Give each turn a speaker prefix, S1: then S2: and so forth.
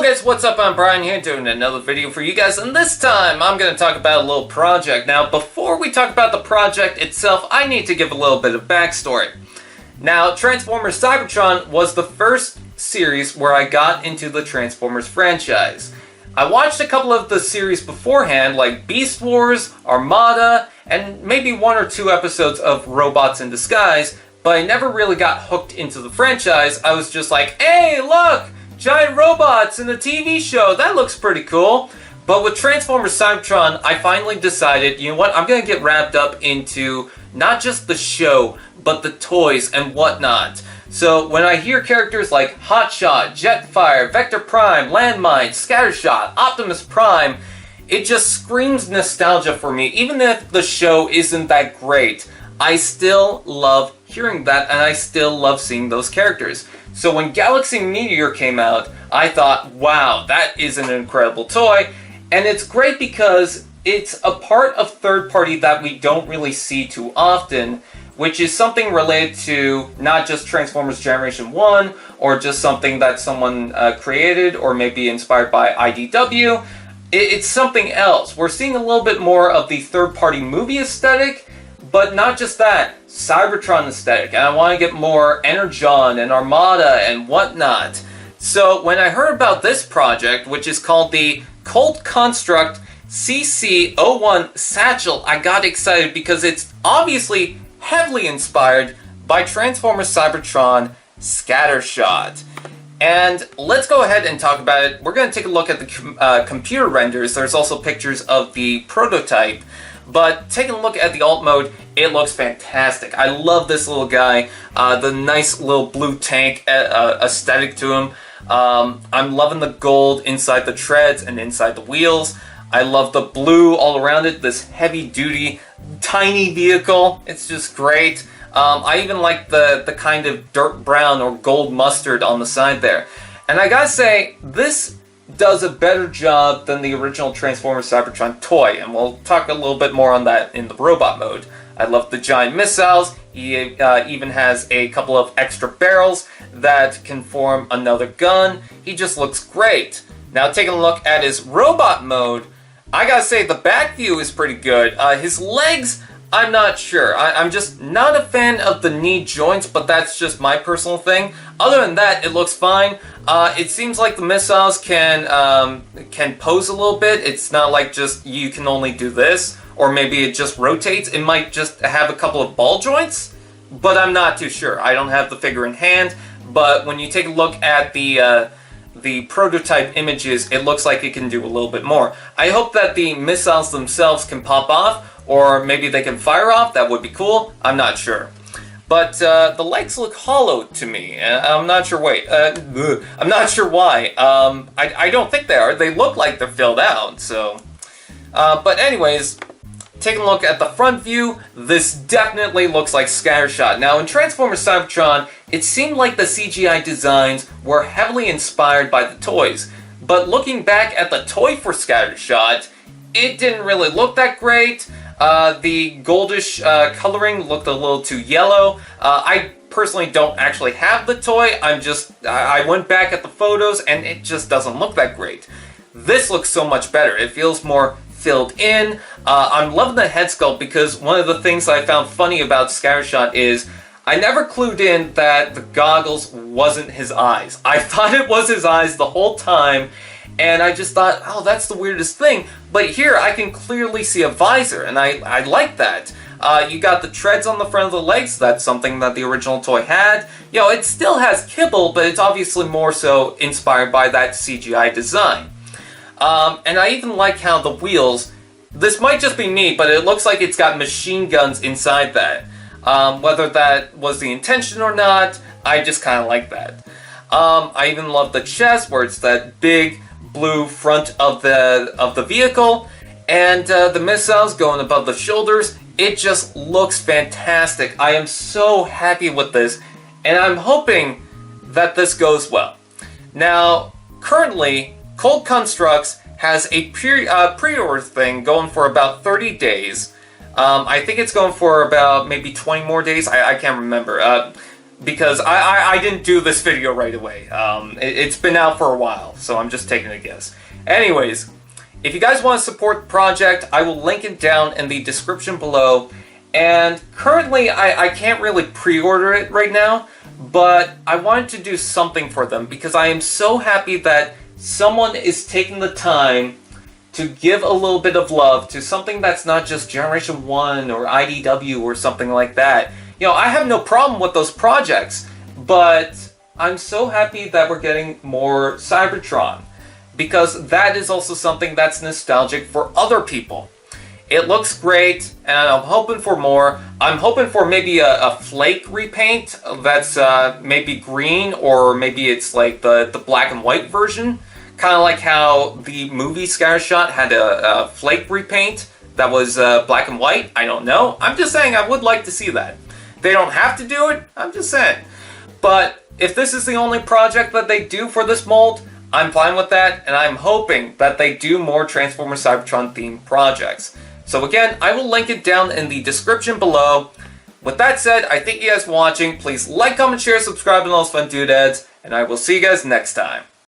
S1: guys, what's up? I'm Brian here doing another video for you guys, and this time I'm going to talk about a little project. Now, before we talk about the project itself, I need to give a little bit of backstory. Now, Transformers Cybertron was the first series where I got into the Transformers franchise. I watched a couple of the series beforehand, like Beast Wars, Armada, and maybe one or two episodes of Robots in Disguise, but I never really got hooked into the franchise. I was just like, hey, look! Giant robots in a TV show, that looks pretty cool. But with Transformers Cybertron, I finally decided, you know what, I'm going to get wrapped up into not just the show, but the toys and whatnot. So when I hear characters like Hotshot, Jetfire, Vector Prime, Landmine, Scattershot, Optimus Prime, it just screams nostalgia for me. Even if the show isn't that great, I still love hearing that, and I still love seeing those characters. So when Galaxy Meteor came out, I thought, wow, that is an incredible toy. And it's great because it's a part of third party that we don't really see too often, which is something related to not just Transformers Generation 1, or just something that someone created, or maybe inspired by IDW. It's something else. We're seeing a little bit more of the third party movie aesthetic, but not just that, Cybertron aesthetic, and I want to get more Energon and Armada and whatnot. So when I heard about this project, which is called the Cult Construct CC-01 Satchel, I got excited because it's obviously heavily inspired by Transformers Cybertron Scattershot. And let's go ahead and talk about it. We're going to take a look at the computer renders. There's also pictures of the prototype. But taking a look at the alt mode, it looks fantastic. I love this little guy, the nice little blue tank aesthetic to him. I'm loving the gold inside the treads and inside the wheels. I love the blue all around it, this heavy-duty, tiny vehicle. It's just great. I even like the kind of dirt brown or gold mustard on the side there. And I gotta say, this does a better job than the original Transformers Cybertron toy, and we'll talk a little bit more on that in the robot mode. I love the giant missiles. He even has a couple of extra barrels that can form another gun. He just looks great. Now, taking a look at his robot mode, I gotta say the back view is pretty good. His legs, I'm not sure. I'm just not a fan of the knee joints, but that's just my personal thing. Other than that, it looks fine. It seems like the missiles can pose a little bit. It's not like just you can only do this, or maybe it just rotates. It might just have a couple of ball joints, but I'm not too sure. I don't have the figure in hand, but when you take a look at the prototype images, it looks like it can do a little bit more. I hope that the missiles themselves can pop off, or maybe they can fire off. That would be cool. I'm not sure. But the legs look hollow to me. I'm not sure. I'm not sure why. I don't think they are. They look like they're filled out. So, but anyways, taking a look at the front view, this definitely looks like Scattershot. Now, in Transformers Cybertron, it seemed like the CGI designs were heavily inspired by the toys. But looking back at the toy for Scattershot, it didn't really look that great. The goldish coloring looked a little too yellow. I personally don't actually have the toy. I went back at the photos and it just doesn't look that great. This looks so much better. It feels more filled in. I'm loving the head sculpt because one of the things I found funny about Scattershot is I never clued in that the goggles wasn't his eyes. I thought it was his eyes the whole time. And I just thought, oh, that's the weirdest thing. But here, I can clearly see a visor, and I like that. You got the treads on the front of the legs. That's something that the original toy had. You know, it still has kibble, but it's obviously more so inspired by that CGI design. And I even like how the wheels, this might just be me, but it looks like it's got machine guns inside that. Whether that was the intention or not, I just kind of like that. I even love the chest, where it's that big blue front of the vehicle, and the missiles going above the shoulders. It just looks fantastic. I am so happy with this, and I'm hoping that this goes well. Now, currently, Cult Constructs has a pre-order thing going for about 30 days. I think it's going for about maybe 20 more days. I can't remember. because I didn't do this video right away. It's been out for a while, so I'm just taking a guess. Anyways, if you guys want to support the project, I will link it down in the description below. And currently, I can't really pre-order it right now, but I wanted to do something for them because I am so happy that someone is taking the time to give a little bit of love to something that's not just Generation 1 or IDW or something like that. You know, I have no problem with those projects, but I'm so happy that we're getting more Cybertron, because that is also something that's nostalgic for other people. It looks great, and I'm hoping for more. I'm hoping for maybe a flake repaint that's maybe green, or maybe it's like the black and white version. Kind of like how the movie Scattershot had a flake repaint that was black and white. I don't know. I'm just saying I would like to see that. They don't have to do it. I'm just saying. But if this is the only project that they do for this mold, I'm fine with that. And I'm hoping that they do more Transformers Cybertron themed projects. So again, I will link it down in the description below. With that said, I thank you guys for watching. Please like, comment, share, subscribe, and all those fun doodads. And I will see you guys next time.